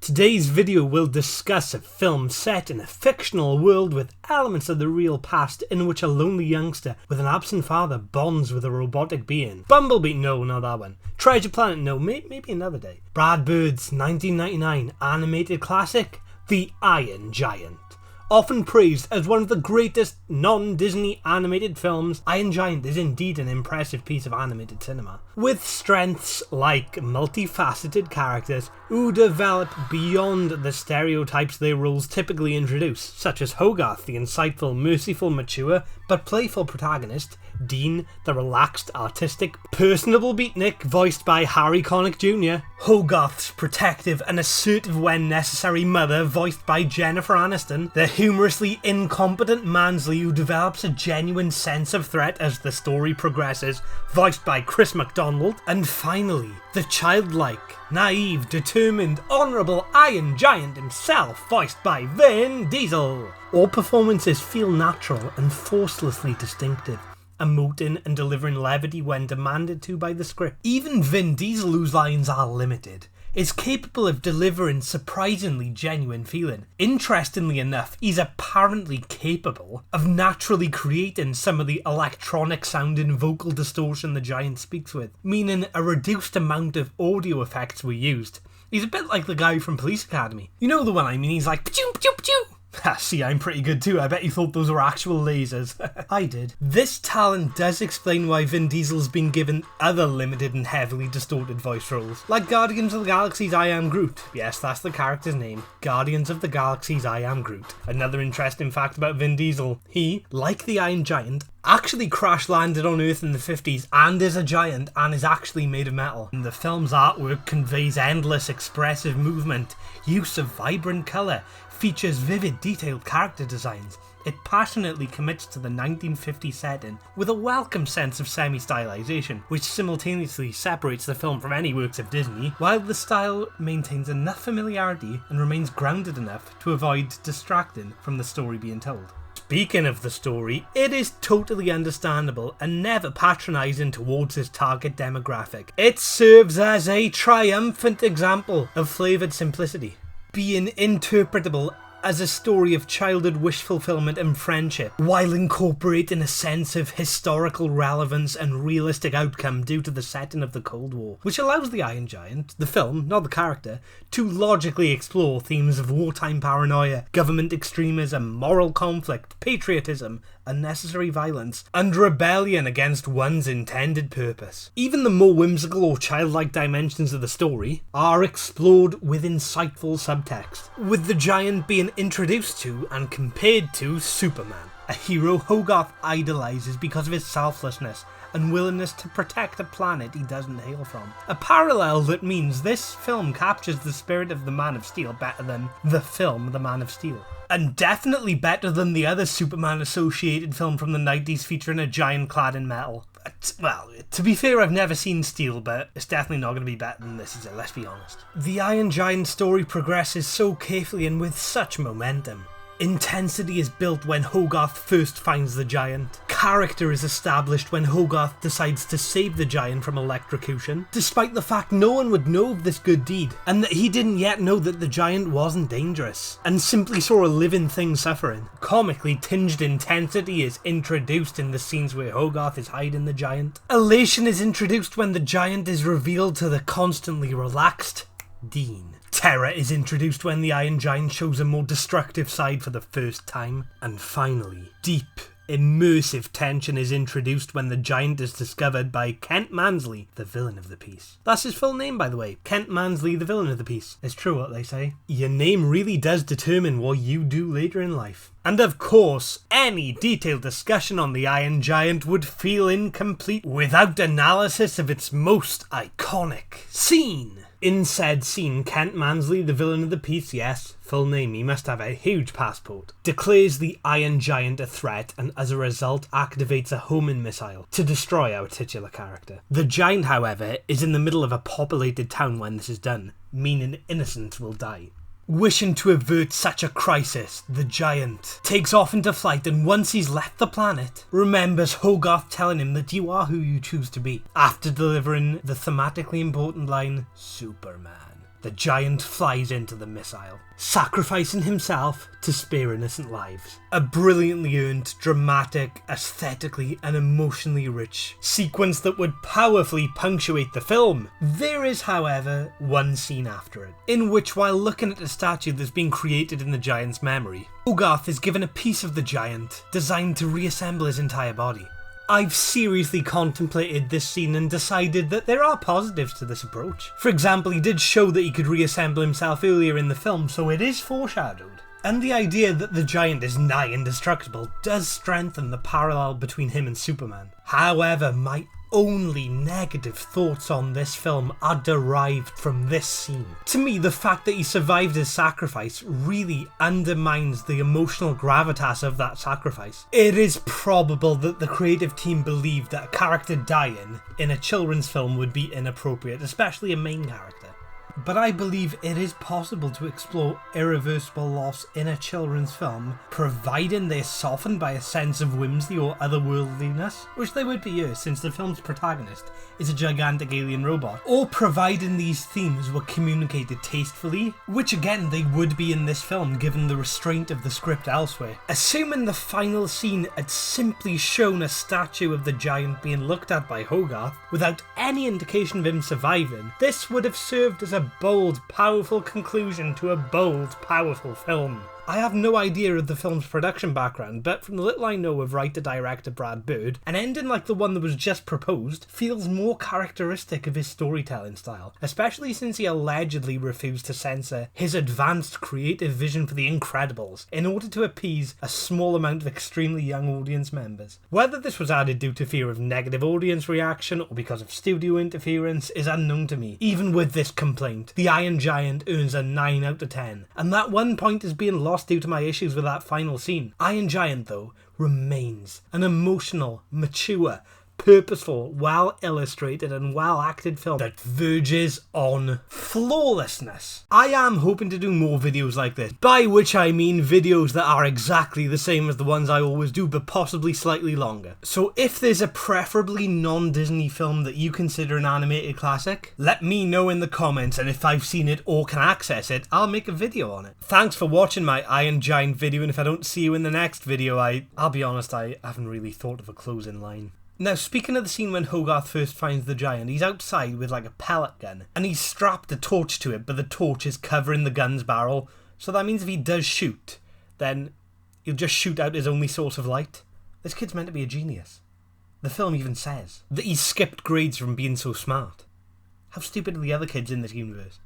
Today's video will discuss a film set in a fictional world with elements of the real past in which a lonely youngster with an absent father bonds with a robotic being. Bumblebee? No, not that one. Treasure Planet? No, maybe another day. Brad Bird's 1999 animated classic, The Iron Giant. Often praised as one of the greatest non-Disney animated films, Iron Giant is indeed an impressive piece of animated cinema, with strengths like multifaceted characters who develop beyond the stereotypes their roles typically introduce, such as Hogarth, the insightful, merciful, mature, but playful protagonist, Dean, the relaxed, artistic, personable beatnik voiced by Harry Connick Jr., Hogarth's protective and assertive when necessary mother voiced by Jennifer Anniston, the humorously incompetent Mansley who develops a genuine sense of threat as the story progresses, voiced by Chris MacDonald, and finally, the childlike, naive, determined, honourable Iron Giant himself, voiced by Vin Diesel. All performances feel natural and forcelessly distinctive, emoting and delivering levity when demanded to by the script. Even Vin Diesel, whose lines are limited, is capable of delivering surprisingly genuine feeling. Interestingly enough, he's apparently capable of naturally creating some of the electronic sounding vocal distortion the Giant speaks with, meaning a reduced amount of audio effects were used. He's a bit like the guy from Police Academy. You know the one I mean, he's like, pachoo, pachoo, pachoo. See, I'm pretty good too. I bet you thought those were actual lasers. I did. This talent does explain why Vin Diesel's been given other limited and heavily distorted voice roles, like Guardians of the Galaxy's I Am Groot. Yes, that's the character's name. Guardians of the Galaxy's I Am Groot. Another interesting fact about Vin Diesel. He, like the Iron Giant, actually crash landed on Earth in the 50s and is a giant and is actually made of metal. And the film's artwork conveys endless expressive movement, use of vibrant colour, features vivid detailed character designs. It passionately commits to the 1950 setting with a welcome sense of semi-stylization, which simultaneously separates the film from any works of Disney, while the style maintains enough familiarity and remains grounded enough to avoid distracting from the story being told. Speaking of the story, it is totally understandable and never patronising towards its target demographic. It serves as a triumphant example of flavoured simplicity, being interpretable as a story of childhood wish fulfillment and friendship, while incorporating a sense of historical relevance and realistic outcome due to the setting of the Cold War, which allows the Iron Giant, the film, not the character, to logically explore themes of wartime paranoia, government extremism, moral conflict, patriotism, unnecessary violence, and rebellion against one's intended purpose. Even the more whimsical or childlike dimensions of the story are explored with insightful subtext, with the Giant being introduced to and compared to Superman, a hero Hogarth idolises because of his selflessness and willingness to protect a planet he doesn't hail from. A parallel that means this film captures the spirit of the Man of Steel better than the film The Man of Steel. And definitely better than the other Superman associated film from the 90s featuring a giant clad in metal. Well, to be fair, I've never seen Steel, but it's definitely not going to be better than this, is it? Let's be honest. The Iron Giant story progresses so carefully and with such momentum. Intensity is built when Hogarth first finds the Giant. Character is established when Hogarth decides to save the Giant from electrocution, despite the fact no one would know of this good deed, and that he didn't yet know that the Giant wasn't dangerous, and simply saw a living thing suffering. Comically tinged intensity is introduced in the scenes where Hogarth is hiding the Giant. Elation is introduced when the Giant is revealed to the constantly relaxed Dean. Terror is introduced when the Iron Giant shows a more destructive side for the first time. And finally, deep, immersive tension is introduced when the Giant is discovered by Kent Mansley, the villain of the piece. That's his full name, by the way. Kent Mansley, the villain of the piece. It's true what they say. Your name really does determine what you do later in life. And of course, any detailed discussion on the Iron Giant would feel incomplete without analysis of its most iconic scene. In said scene, Kent Mansley, the villain of the piece, yes, full name, he must have a huge passport, declares the Iron Giant a threat and as a result activates a homing missile to destroy our titular character. The Giant, however, is in the middle of a populated town when this is done, meaning innocents will die. Wishing to avert such a crisis, the Giant takes off into flight and once he's left the planet, remembers Hogarth telling him that you are who you choose to be, after delivering the thematically important line, Superman. the giant flies into the missile, sacrificing himself to spare innocent lives. A brilliantly earned, dramatic, aesthetically and emotionally rich sequence that would powerfully punctuate the film. There is, however, one scene after it, in which, while looking at a statue that's been created in the giant's memory, Hogarth is given a piece of the giant designed to reassemble his entire body. I've seriously contemplated this scene and decided that there are positives to this approach. For example, he did show that he could reassemble himself earlier in the film, so it is foreshadowed. And the idea that the giant is nigh indestructible does strengthen the parallel between him and Superman. However, my only negative thoughts on this film are derived from this scene. To me, the fact that he survived his sacrifice really undermines the emotional gravitas of that sacrifice. It is probable that the creative team believed that a character dying in a children's film would be inappropriate, especially a main character. But I believe it is possible to explore irreversible loss in a children's film, providing they're softened by a sense of whimsy or otherworldliness, which they would be here since the film's protagonist is a gigantic alien robot, or providing these themes were communicated tastefully, which again they would be in this film given the restraint of the script elsewhere. Assuming the final scene had simply shown a statue of the giant being looked at by Hogarth without any indication of him surviving, this would have served as a bold, powerful conclusion to a bold, powerful film. I have no idea of the film's production background, but from the little I know of writer-director Brad Bird, an ending like the one that was just proposed feels more characteristic of his storytelling style, especially since he allegedly refused to censor his advanced creative vision for The Incredibles in order to appease a small amount of extremely young audience members. Whether this was added due to fear of negative audience reaction or because of studio interference is unknown to me. Even with this complaint, The Iron Giant earns a 9 out of 10, and that 1 point is being lost due to my issues with that final scene. Iron Giant, though, remains an emotional, mature, purposeful, well illustrated and well acted film that verges on flawlessness. I am hoping to do more videos like this, by which I mean videos that are exactly the same as the ones I always do, but possibly slightly longer. So if there's a preferably non-Disney film that you consider an animated classic, let me know in the comments, and if I've seen it or can access it, I'll make a video on it. Thanks for watching my Iron Giant video, and if I don't see you in the next video, I'll be honest, I haven't really thought of a closing line. Now, speaking of the scene when Hogarth first finds the giant, he's outside with like a pellet gun, and he's strapped a torch to it, but the torch is covering the gun's barrel, so that means if he does shoot, then he'll just shoot out his only source of light. This kid's meant to be a genius. The film even says that he skipped grades from being so smart. How stupid are the other kids in this universe?